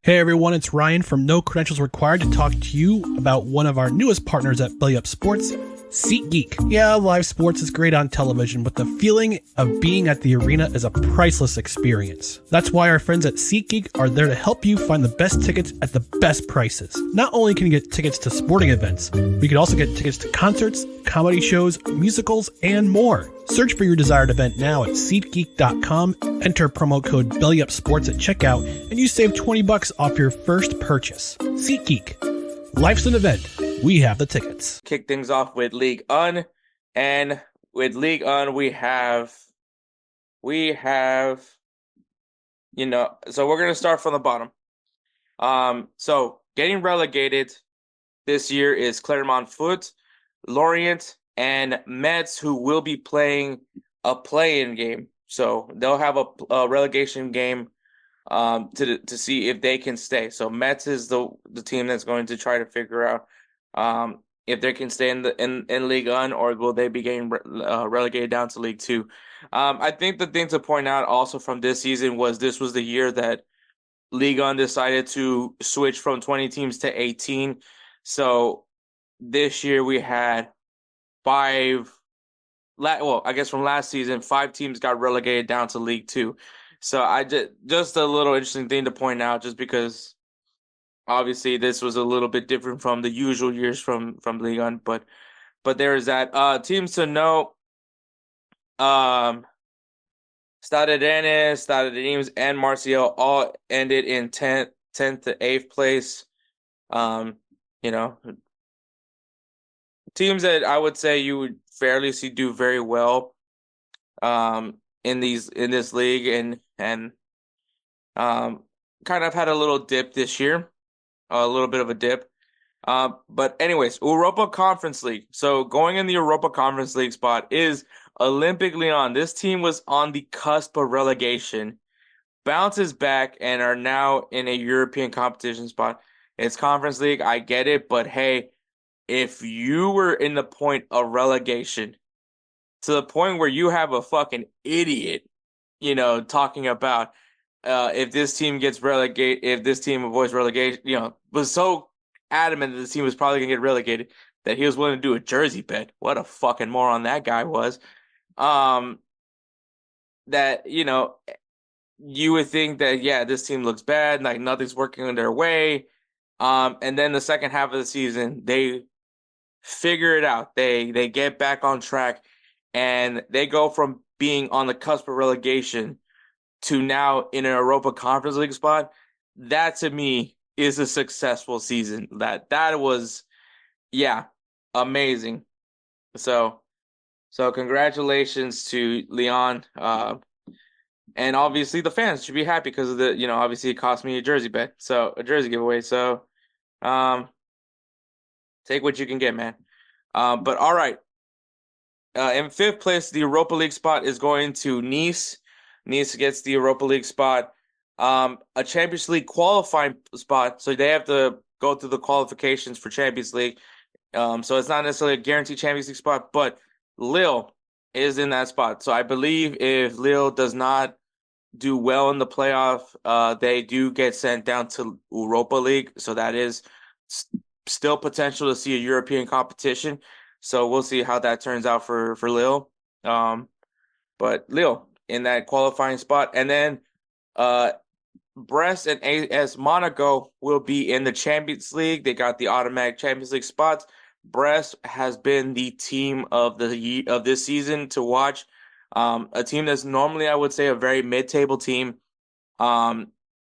Hey everyone, it's Ryan from No Credentials Required to talk to you about one of our newest partners at BellyUpSports, SeatGeek. Yeah, live sports is great on television, but the feeling of being at the arena is a priceless experience. That's why our friends at SeatGeek are there to help you find the best tickets at the best prices. Not only can you get tickets to sporting events, but you can also get tickets to concerts, comedy shows, musicals, and more. Search for your desired event now at SeatGeek.com, enter promo code BellyUpSports at checkout, and you save $20 off your first purchase. SeatGeek. Life's an event. We have the tickets. Kick things off with Ligue 1, and with Ligue 1 we have, so we're gonna start from the bottom. So getting relegated this year is Clermont Foot, Lorient, and Metz, who will be playing a play-in game. So they'll have a relegation game to see if they can stay. So Metz is the team that's going to try to figure out if they can stay in Ligue 1 or will they be getting relegated down to Ligue 2. I think the thing to point out also from this season was this was the year that Ligue 1 decided to switch from 20 teams to 18. So this year we had from last season, 5 teams got relegated down to League 2. So just a little interesting thing to point out, just because obviously this was a little bit different from the usual years from Ligue 1, but there is that. Teams to know, Stade Rennes, Stade Reims, and Marseille all ended in 10th to 8th place. Teams that I would say you would fairly see do very well in this league, and kind of had a little dip this year, a little bit of a dip. But anyways, Europa Conference League. So going in the Europa Conference League spot is Olympique Lyon. This team was on the cusp of relegation, bounces back, and are now in a European competition spot. It's Conference League, I get it, but hey, if you were in the point of relegation to the point where you have a fucking idiot, talking about if this team gets relegated, if this team avoids relegation, was so adamant that this team was probably going to get relegated that he was willing to do a jersey bet. What a fucking moron that guy was. That, you would think that, yeah, this team looks bad, like nothing's working in their way. And then the second half of the season, they figure it out. They get back on track, and they go from being on the cusp of relegation to now in an Europa Conference League spot. That to me is a successful season. That was, yeah, amazing. So congratulations to Lyon. And obviously the fans should be happy because of the, obviously it cost me a jersey bet. So a jersey giveaway. So take what you can get, man. But all right. In 5th place, the Europa League spot is going to Nice. Nice gets the Europa League spot. A Champions League qualifying spot, so they have to go through the qualifications for Champions League. So it's not necessarily a guaranteed Champions League spot, but Lille is in that spot. So I believe if Lille does not do well in the playoff, they do get sent down to Europa League. So that is still potential to see a European competition. So we'll see how that turns out for Lille. But Lille in that qualifying spot. And then Brest and AS Monaco will be in the Champions League. They got the automatic Champions League spots. Brest has been the team of this season to watch. A team that's normally, I would say, a very mid-table team. Had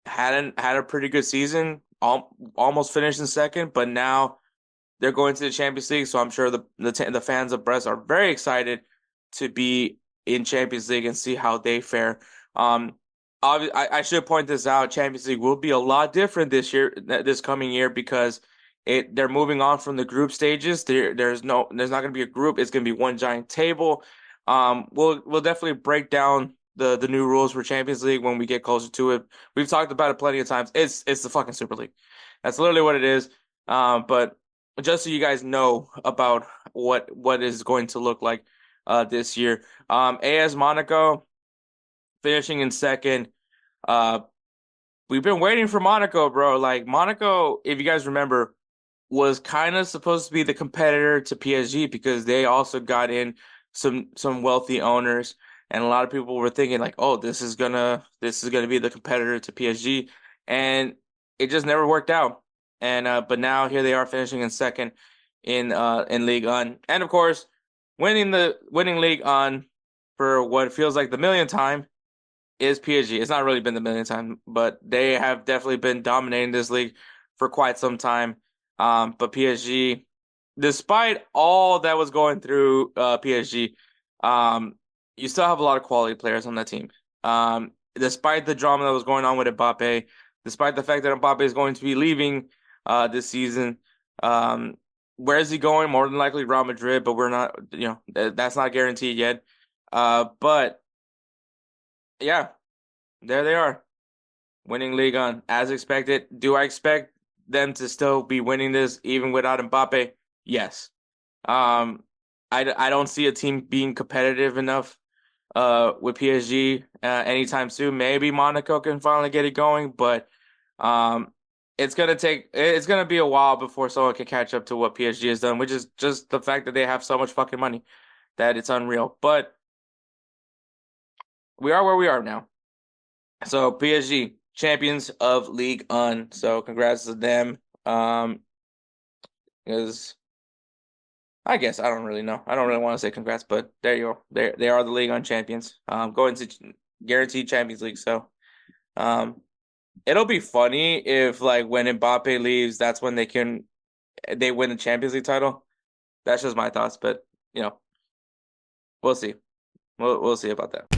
a pretty good season, almost finished in second, but now they're going to the Champions League, so I'm sure the fans of Brest are very excited to be in Champions League and see how they fare. I should point this out. Champions League will be a lot different this coming year, because they're moving on from the group stages. There's not going to be a group. It's going to be one giant table. We'll definitely break down the new rules for Champions League when we get closer to it. We've talked about it plenty of times. It's the fucking Super League. That's literally what it is. But just so you guys know about what is going to look like this year. AS Monaco finishing in second. we've been waiting for Monaco, bro. Like Monaco, if you guys remember, was kind of supposed to be the competitor to PSG because they also got in some wealthy owners, and a lot of people were thinking like, oh, this is gonna be the competitor to PSG, and it just never worked out. And but now here they are finishing in second in Ligue 1, and of course winning Ligue 1 for what feels like the millionth time is PSG. It's not really been the millionth time, but they have definitely been dominating this league for quite some time. But PSG, despite all that was going through PSG, you still have a lot of quality players on that team. Despite the drama that was going on with Mbappe, despite the fact that Mbappe is going to be leaving this season, um, where is he going? More than likely Real Madrid, but we're not, that's not guaranteed yet. But yeah, there they are, winning Ligue 1 as expected. Do I expect them to still be winning this even without Mbappe? Yes. Um, I don't see a team being competitive enough with PSG anytime soon. Maybe Monaco can finally get it going, but um it's gonna be a while before someone can catch up to what PSG has done, which is just the fact that they have so much fucking money that it's unreal. But we are where we are now. So PSG, champions of League On. So congrats to them. Because I guess I don't really know. I don't really want to say congrats, but there you go. They are the League On champions. Going to guaranteed Champions League. So um it'll be funny if like when Mbappe leaves, that's when they win the Champions League title. That's just my thoughts, but we'll see. We'll see about that.